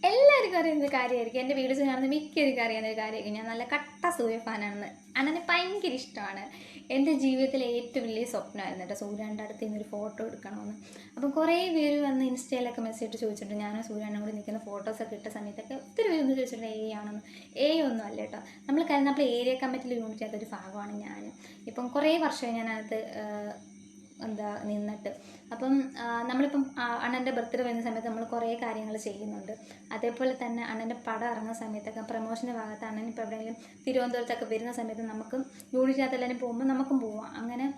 എല്ലാവർക്കും അറിയുന്ന കാര്യമായിരിക്കും. എൻ്റെ വീഡിയോസ് കാണുന്ന മിക്കവർക്കും അറിയുന്ന ഒരു കാര്യമായിരിക്കും. ഞാൻ നല്ല കട്ട സൂര്യ ഫാനാണെന്ന്. അണ്ണനെ ഭയങ്കര ഇഷ്ടമാണ്. എൻ്റെ ജീവിതത്തിലെ ഏറ്റവും വലിയ സ്വപ്നമായിരുന്നു കേട്ടോ സൂര്യൻ്റെ അടുത്ത് നിന്നൊരു ഫോട്ടോ എടുക്കണമെന്ന്. അപ്പം കുറേ പേര് വന്ന് ഇൻസ്റ്റയിലൊക്കെ മെസ്സേജ് ചോദിച്ചിട്ടുണ്ട്. ഞാനും സൂര്യനും കൂടി നിൽക്കുന്ന ഫോട്ടോസൊക്കെ ഇട്ട സമയത്തൊക്കെ ഒത്തിരി പേര് ഒന്ന് ചോദിച്ചിട്ടുണ്ട് ആണെന്ന്. ഒന്നും അല്ല കേട്ടോ. നമ്മൾ കരുന്നപ്പോൾ ഏരിയ കമ്മിറ്റിയിൽ യൂണിറ്റ് ആയിട്ടൊരു ഭാഗമാണ് ഞാൻ. ഇപ്പം കുറേ വർഷമായി ഞാനകത്ത് നിന്നിട്ട്. അപ്പം നമ്മളിപ്പം അണ്ണൻ്റെ ബർത്ത്ഡേ വരുന്ന സമയത്ത് നമ്മൾ കുറേ കാര്യങ്ങൾ ചെയ്യുന്നുണ്ട്. അതേപോലെ തന്നെ അണ്ണൻ്റെ പടം ഇറങ്ങുന്ന സമയത്തൊക്കെ പ്രമോഷൻ്റെ ഭാഗത്ത് അണ്ണൻ ഇപ്പോൾ എവിടെയെങ്കിലും തിരുവനന്തപുരത്തൊക്കെ വരുന്ന സമയത്ത് നമുക്ക് യൂണിറ്റിനകത്ത് എല്ലാവരും പോകുമ്പോൾ നമുക്കും പോവാം. അങ്ങനെ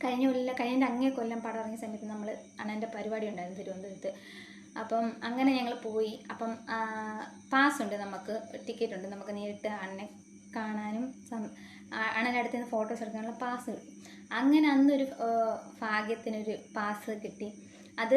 കഴിഞ്ഞ അങ്ങേ കൊല്ലം പടം ഇറങ്ങിയ സമയത്ത് നമ്മൾ അണ്ണൻ്റെ പരിപാടി ഉണ്ടായിരുന്നു തിരുവനന്തപുരത്ത്. അപ്പം അങ്ങനെ ഞങ്ങൾ പോയി. അപ്പം പാസ്സുണ്ട്, നമുക്ക് ടിക്കറ്റ് ഉണ്ട്, നമുക്ക് നേരിട്ട് അണ്ണനെ കാണാനും അണ്ണൻ്റെ അടുത്ത് നിന്ന് ഫോട്ടോസ് എടുക്കാനുള്ള പാസ് കിട്ടും. അങ്ങനെ അന്നൊരു ഭാഗ്യത്തിനൊരു പാസ് കിട്ടി. അത്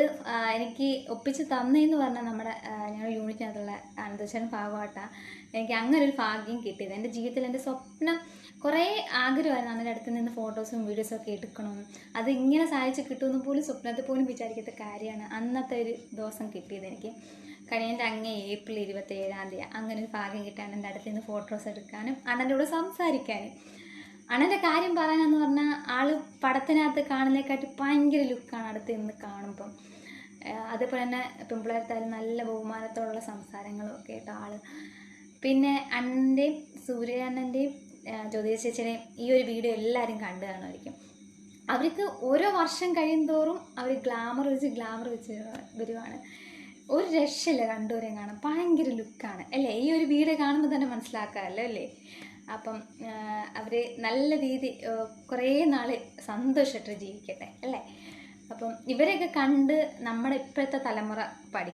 എനിക്ക് ഒപ്പിച്ച് തന്നെന്ന് പറഞ്ഞാൽ നമ്മുടെ ഞങ്ങളുടെ യൂണിറ്റിനകത്തുള്ള അനന്തശൻ ഭാഗമായിട്ടാണ് എനിക്ക് അങ്ങനെ ഒരു ഭാഗ്യം കിട്ടിയത്. എൻ്റെ ജീവിതത്തിൽ എൻ്റെ സ്വപ്നം കുറേ ആഗ്രഹമായിരുന്നു അണ്ണൻ്റെ അടുത്ത് നിന്ന് ഫോട്ടോസും വീഡിയോസും ഒക്കെ എടുക്കണമെന്ന്. അത് ഇങ്ങനെ സാധിച്ച് കിട്ടുമെന്ന് പോലും സ്വപ്നത്തിൽ പോലും വിചാരിക്കാത്ത കാര്യമാണ് അന്നത്തെ ഒരു ദിവസം കിട്ടിയത് എനിക്ക്. കഴിഞ്ഞ അങ്ങേ ഏപ്രിൽ 27 അങ്ങനെ ഒരു ഭാഗ്യം കിട്ടിയാണ് എൻ്റെ അടുത്ത് നിന്ന് ഫോട്ടോസ് എടുക്കാനും അണ്ണൻ്റെ കൂടെ സംസാരിക്കാനും. അണ്ണൻ്റെ കാര്യം പറയാനെന്ന് പറഞ്ഞാൽ ആള് പടത്തിനകത്ത് കാണുന്നതിനെക്കാട്ടി ഭയങ്കര ലുക്കാണ് അടുത്ത് നിന്ന് കാണുമ്പം. അതേപോലെ തന്നെ പെൺപിള്ളേർത്തായാലും നല്ല ബഹുമാനത്തോടുള്ള സംസാരങ്ങളും ഒക്കെ ആയിട്ട് ആള്. പിന്നെ അണ്ണൻ്റെയും സൂര്യണ്ണൻ്റെയും ജ്യോതി ചേച്ചിയുടെയും ഈ ഒരു വീഡിയോ എല്ലാവരും കണ്ടു കാണുമായിരിക്കും. അവർക്ക് ഓരോ വർഷം കഴിയുന്തോറും അവർ ഗ്ലാമർ വെച്ച് വരുവാണ്. ഒരു രക്ഷയില്ല, രണ്ടുപേരെയും കാണാം, ഭയങ്കര ലുക്കാണ് അല്ലേ. ഈ ഒരു വീഡിയോ കാണുമ്പോൾ തന്നെ മനസ്സിലാക്കാമല്ലോ അല്ലേ. അപ്പം അവർ നല്ല രീതി കുറേ നാൾ സന്തോഷമായിട്ട് ജീവിക്കട്ടെ അല്ലേ. അപ്പം ഇവരെയൊക്കെ കണ്ട് നമ്മുടെ ഇപ്പോഴത്തെ തലമുറ പഠിക്കും.